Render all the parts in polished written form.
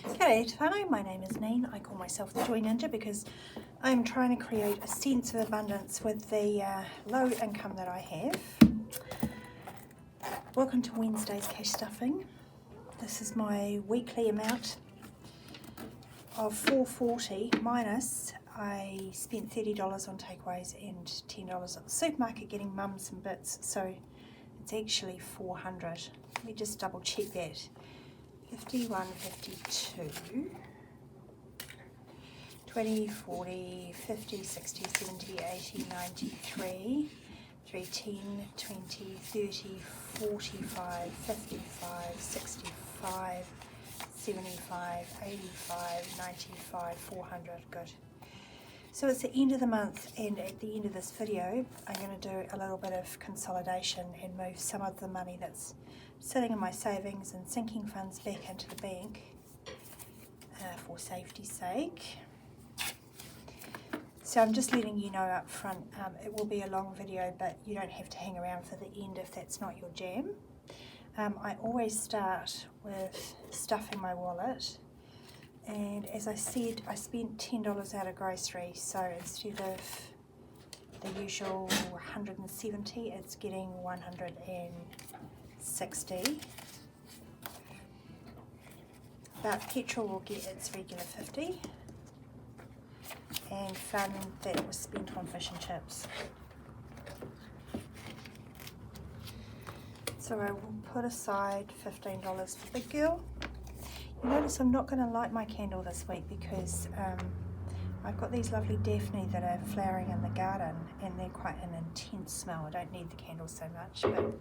G'day whānau, my name is Neen. I call myself the Joy Ninja because I'm trying to create a sense of abundance with the low income that I have. Welcome to Wednesday's cash stuffing. This is my weekly amount of $4.40 minus I spent $30 on takeaways and $10 at the supermarket getting mum some bits, so it's actually $400. Let me just double check that. 51, 52, 20, 40, 50, 60, 70, 80, 93, 310, 20, 30, 45, 55, 65, 75, 85, 95, 400, good. So it's the end of the month, and at the end of this video I'm going to do a little bit of consolidation and move some of the money that's sitting in my savings and sinking funds back into the bank for safety's sake. So I'm just letting you know up front, it will be a long video, but you don't have to hang around for the end if that's not your jam. I always start with stuffing my wallet, and as I said, I spent $10 out of groceries, so instead of the usual 170, it's getting 160. But petrol will get its regular 50, and fun that was spent on fish and chips. So I will put aside $15 for Big Girl. You notice I'm not going to light my candle this week because I've got these lovely Daphne that are flowering in the garden, and they're quite an intense smell. I don't need the candle so much, but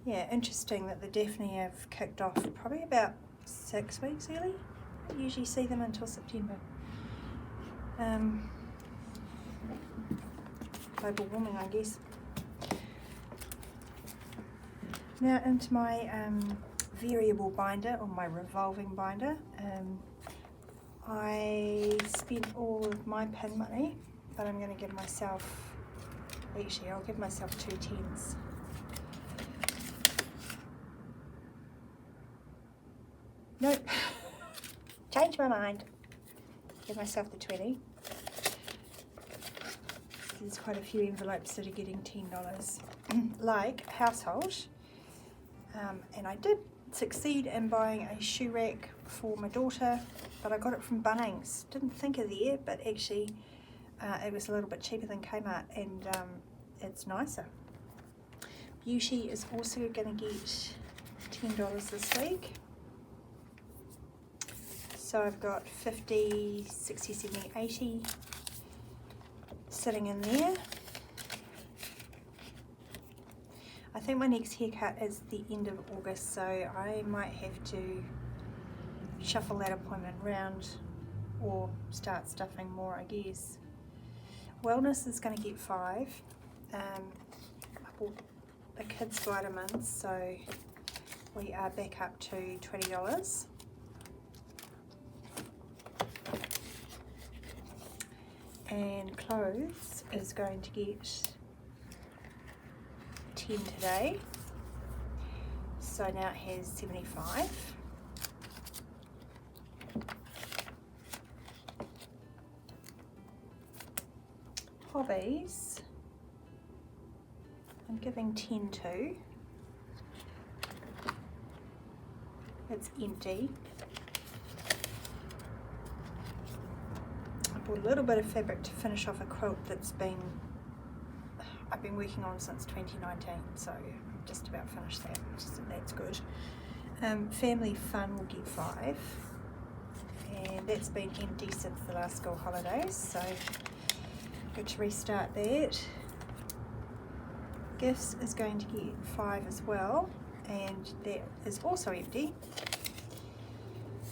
yeah, interesting that the Daphne have kicked off probably about 6 weeks early. I don't usually see them until September. Global warming, I guess. Now into my variable binder, or my revolving binder. I spent all of my pin money, but I'm going to give myself, actually I'll give myself 2 10s. Nope, change my mind, give myself the 20. There's quite a few envelopes that are getting $10, like household, and I did succeed in buying a shoe rack for my daughter, but I got it from Bunnings. Didn't think of there, but actually it was a little bit cheaper than Kmart, and it's nicer. Beauty is also going to get $10 this week. So I've got 50, 60, 70, 80 sitting in there. I think my next haircut is the end of August, so I might have to shuffle that appointment round or start stuffing more, I guess. Wellness is going to get 5. I bought the kids' vitamins, so we are back up to $20. And clothes is going to get 10 today, so now it has 75. Hobbies, I'm giving 10 to. It's empty. I bought a little bit of fabric to finish off a quilt that's I've been working on since 2019, so I'm just about finished that, so that's good. Family fun will get 5, and that's been empty since the last school holidays, so good to restart that. Gifts is going to get 5 as well, and that is also empty,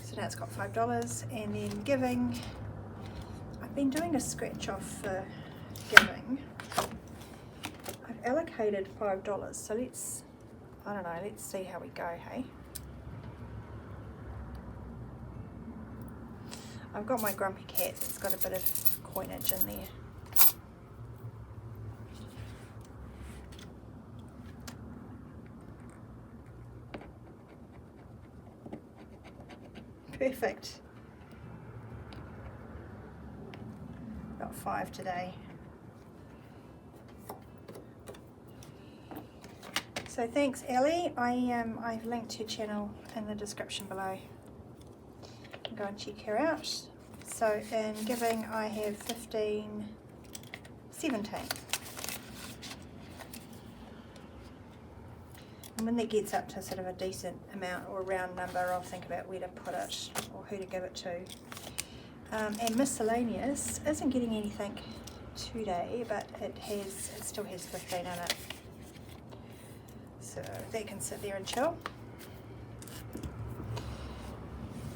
so now it's got $5. And then giving, I've been doing a scratch off for giving. I've allocated $5, so let's see how we go, hey? I've got my grumpy cat that's got a bit of coinage in there. Perfect. perfect. Got 5 today. So thanks, Ellie. I've linked your channel in the description below. Go and check her out. So in giving, I have 15, 17. And when that gets up to sort of a decent amount or a round number, I'll think about where to put it or who to give it to. And miscellaneous isn't getting anything today, but it still has 15 in it. So that can sit there and chill.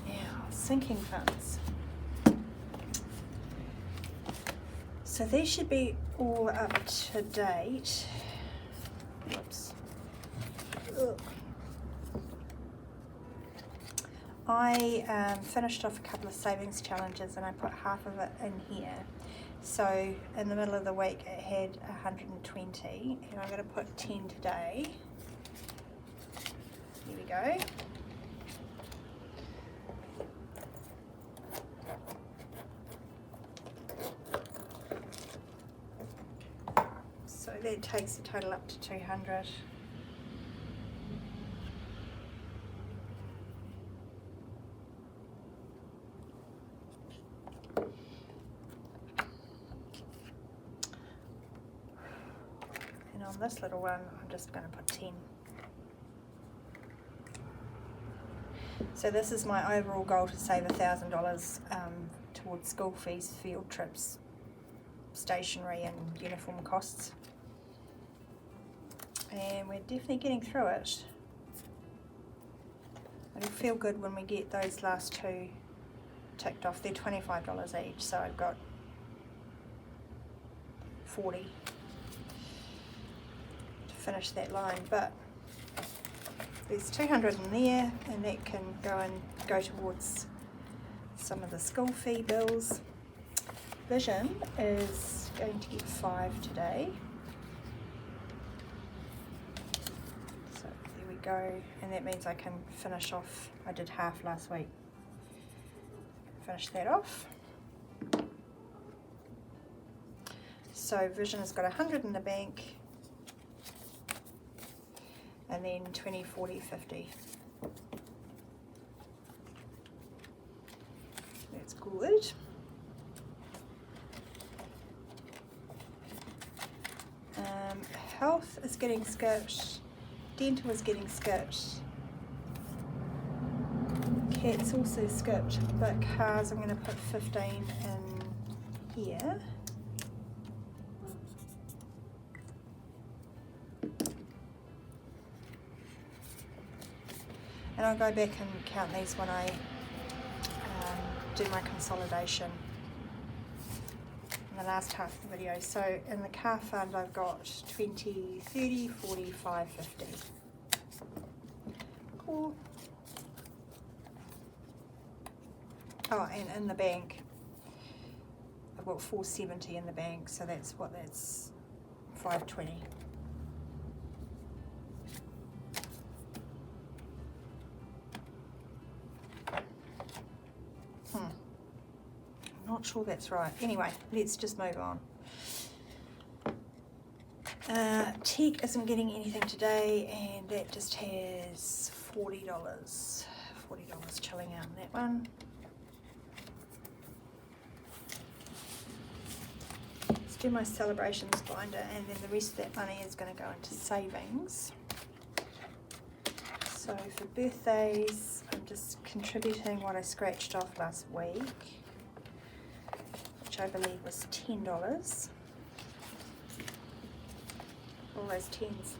Now, sinking funds. So these should be all up to date. Whoops. Ugh. I finished off a couple of savings challenges and I put half of it in here. So in the middle of the week it had 120 and I'm going to put 10 today. Here we go. So that takes the total up to 200. And on this little one, I'm just going to put 10. So this is my overall goal, to save $1,000 towards school fees, field trips, stationery and uniform costs. And we're definitely getting through it. It'll feel good when we get those last two ticked off. They're $25 each, so I've got 40 to finish that line. But there's 200 in there, and that can go towards some of the school fee bills. Vision is going to get 5 today. So there we go, and that means I can finish off. I did half last week. Finish that off. So Vision has got 100 in the bank. And then 20, 40, 50. That's good. Health is getting skipped. Dental is getting skipped. Cats also skipped, but cars I'm going to put 15 in here. And I'll go back and count these when I do my consolidation in the last half of the video. So in the car fund I've got 20, 30, 45, 50. Cool. Oh, and in the bank I've got 470 in the bank, so that's 520. Not sure that's right. Anyway, let's just move on. Tech isn't getting anything today, and that just has $40. $40 chilling out in that one. Let's do my celebrations binder, and then the rest of that money is going to go into savings. So for birthdays, I'm just contributing what I scratched off last week, which I believe was $10. All those tens.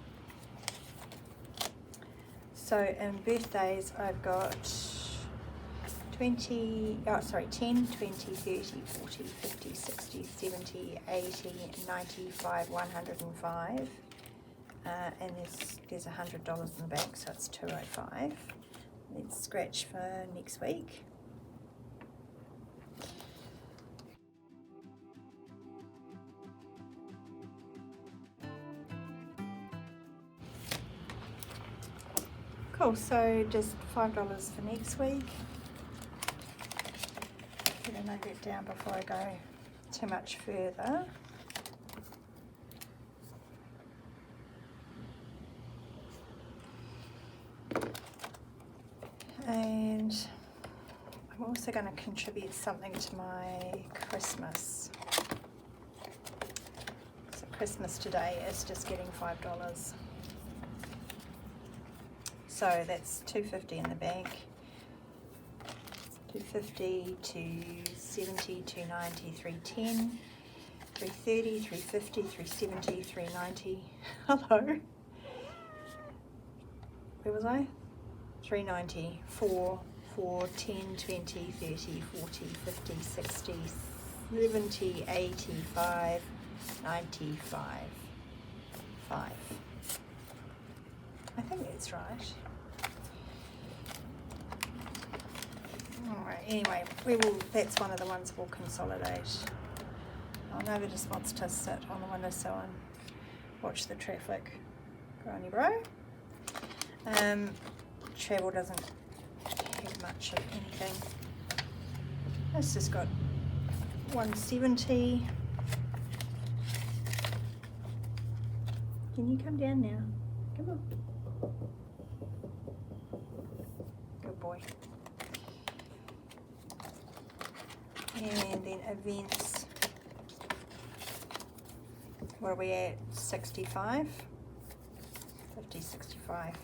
So in birthdays, I've got 10, 20, 30, 40, 50, 60, 70, 80, 95, 105. And there's $100 in the bank, so it's 205. Let's scratch for next week. Cool, so just $5 for next week. down before I go too much further. And I'm also going to contribute something to my Christmas. So Christmas today is just getting $5. So that's $2.50 in the bank. $2.50, $2.70, $2.90, $3.10, $3.30, $3.50, $3.70, $3.90. Hello. Where was I? $3.90, $4, $4, $10, $20, $30, $40, $50, $60, $70, $85, $95, $5. I think that's right. Alright, anyway, that's one of the ones we'll consolidate. Oh, Nova just wants to sit on the windowsill and watch the traffic. Go on, you bro. Travel doesn't have much of anything. It's just got 170. Can you come down now? Come on. Good boy. And then events. What are we at? 65? 50, 65.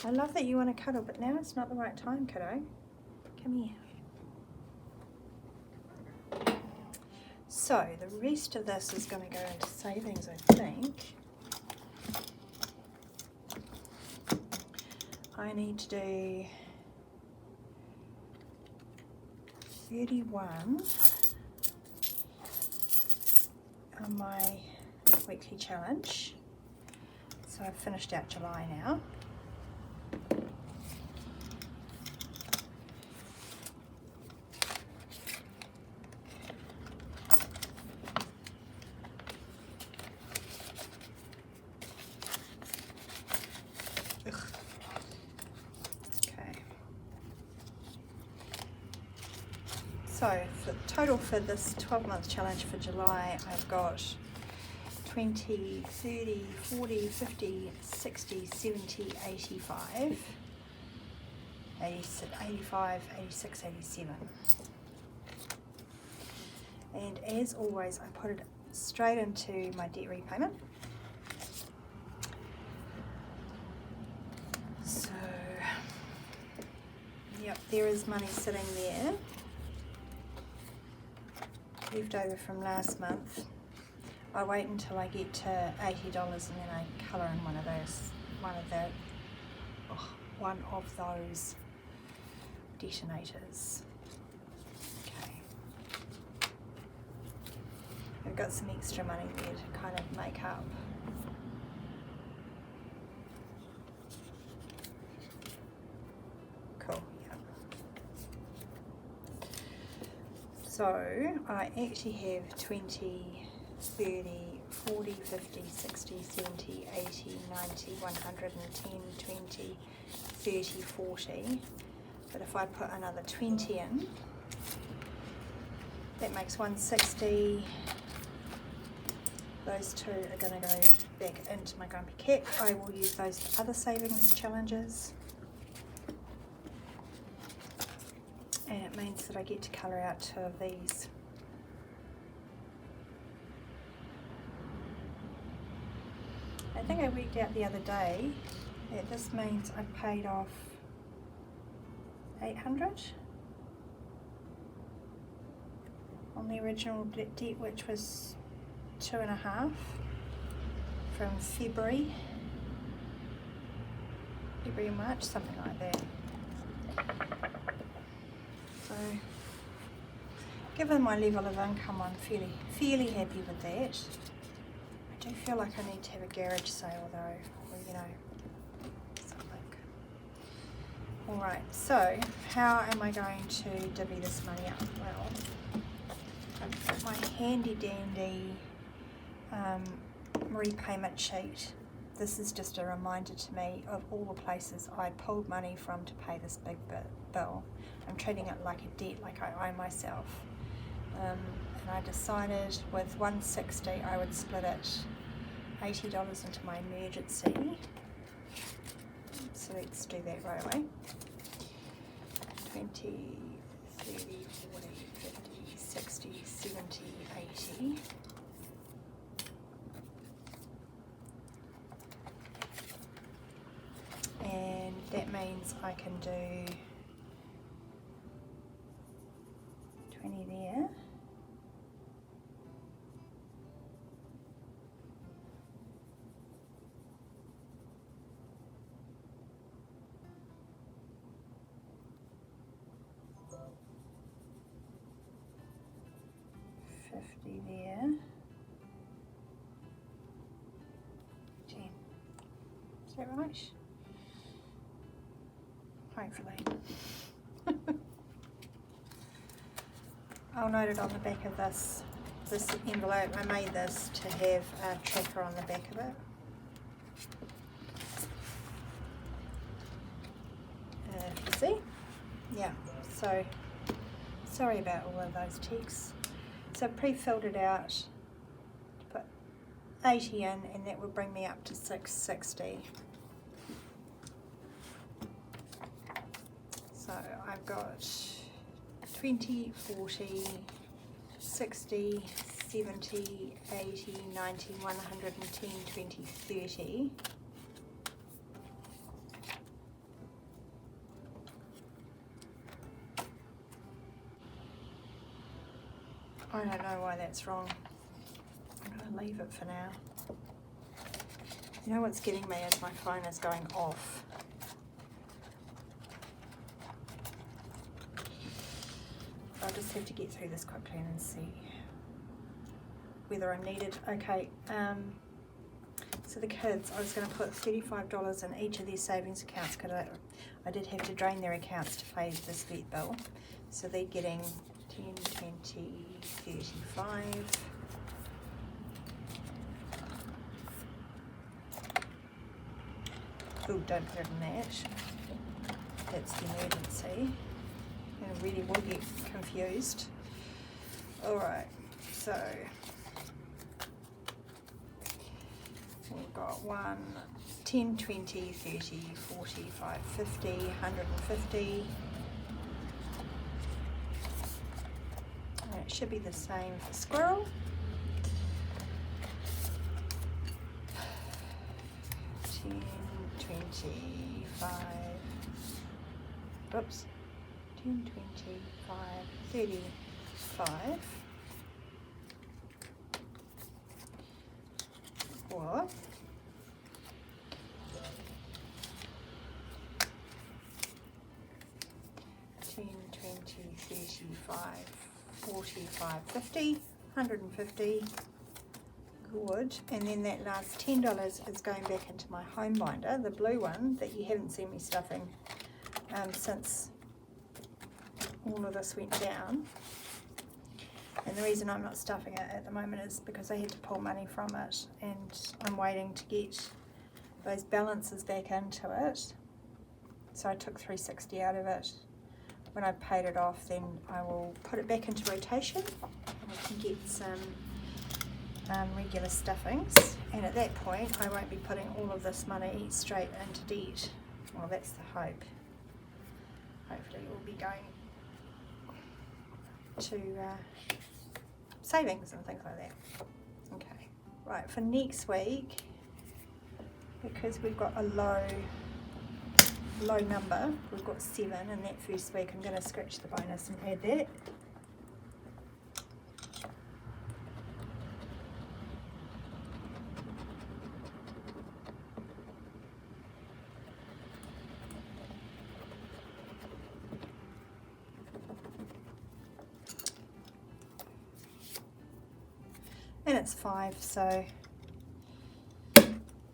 I love that you want to cuddle, but now it's not the right time, kiddo. Come here. So the rest of this is going to go into savings, I think. I need to do 31 on my weekly challenge. So I've finished out July now. So for total for this 12-month challenge for July, I've got 20, 30, 40, 50, 60, 70, 85, 85, 86, 87. And as always, I put it straight into my debt repayment. So, yep, there is money sitting there, left over from last month. I wait until I get to $80 and then I colour in one of those detonators. Okay. I've got some extra money there to kind of make up. Cool, yeah. So I actually have 20, 30, 40, 50, 60, 70, 80, 90, 110, 20, 30, 40. But if I put another 20 in, that makes 160. Those two are going to go back into my grumpy cat. I will use those for other savings challenges. And it means that I get to colour out 2 of these. I think I worked out the other day that this means I paid off 800 on the original debt, which was 2.5 from February, March, something like that. So, given my level of income, I'm fairly happy with that. I do feel like I need to have a garage sale though, or you know, something. Alright, so how am I going to divvy this money up? Well, I've got my handy dandy repayment sheet. This is just a reminder to me of all the places I pulled money from to pay this big bill. I'm treating it like a debt, like I owe myself. And I decided with 160 I would split it $80 into my emergency. So let's do that right away. 20, 30, 40, 50, 60, 70, 80. And that means I can do 20 there. There, 10. Is that right? Hopefully. I'll note it on the back of this envelope. I made this to have a tracker on the back of it. You see? Yeah, so sorry about all of those texts. So I've pre-filled it out to put 80 in, and that would bring me up to 660. So I've got 20, 40, 60, 70, 80, 90, 110, 20, 30. I don't know why that's wrong. I'm going to leave it for now. You know what's getting me is my phone is going off. I'll just have to get through this quickly and see whether I'm needed. Okay, so the kids, I was going to put $35 in each of their savings accounts because I did have to drain their accounts to pay this vet bill. So they're getting 10, 20, 35. Oh, don't put it in that. That's the emergency. I really will get confused. Alright, so we've got 1, 10, 20, 30, 45, 50, 150. And it should be the same for squirrel. 10, 25, oops, 10, 25, 35, or 10, 20, 35, 45, 50, 150. Good, and then that last $10 is going back into my home binder, the blue one that you haven't seen me stuffing since all of this went down. And the reason I'm not stuffing it at the moment is because I had to pull money from it, and I'm waiting to get those balances back into it. So I took $360 out of it. When I've paid it off, then I will put it back into rotation and I can get some regular stuffings, and at that point I won't be putting all of this money straight into debt. Well, that's the hope. Hopefully it will be going to savings and things like that. Okay, right, for next week, because we've got a low number, we've got 7 in that first week, I'm going to scratch the bonus and add that. And it's 5, so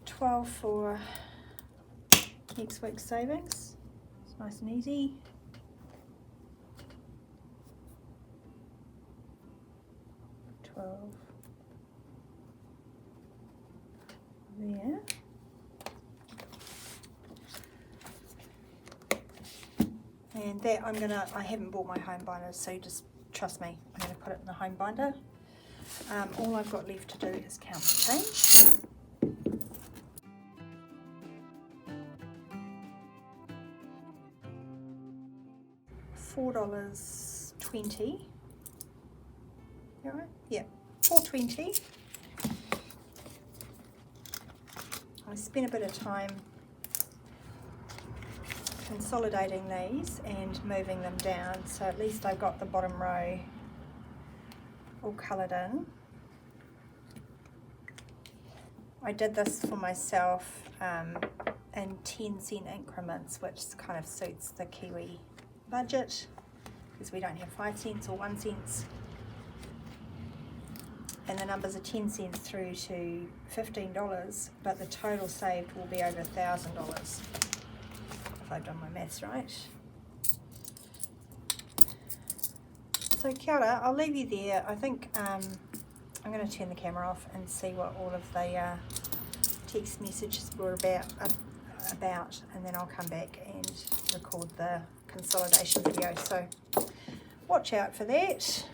12 for next week's savings. It's nice and easy. $12, And that I haven't bought my home binder, so just trust me, I'm gonna put it in the home binder. All I've got left to do is count the change. $4.20. You all right? Yeah, $4.20. I spent a bit of time consolidating these and moving them down, so at least I got the bottom row all coloured in. I did this for myself in 10-cent increments, which kind of suits the Kiwi budget because we don't have 5 cents or 1 cent. And the numbers are 10 cents through to $15, but the total saved will be over $1,000 if I've done my maths right. So kia ora, I'll leave you there. I think I'm going to turn the camera off and see what all of the text messages were about, and then I'll come back and record the consolidation video. So watch out for that.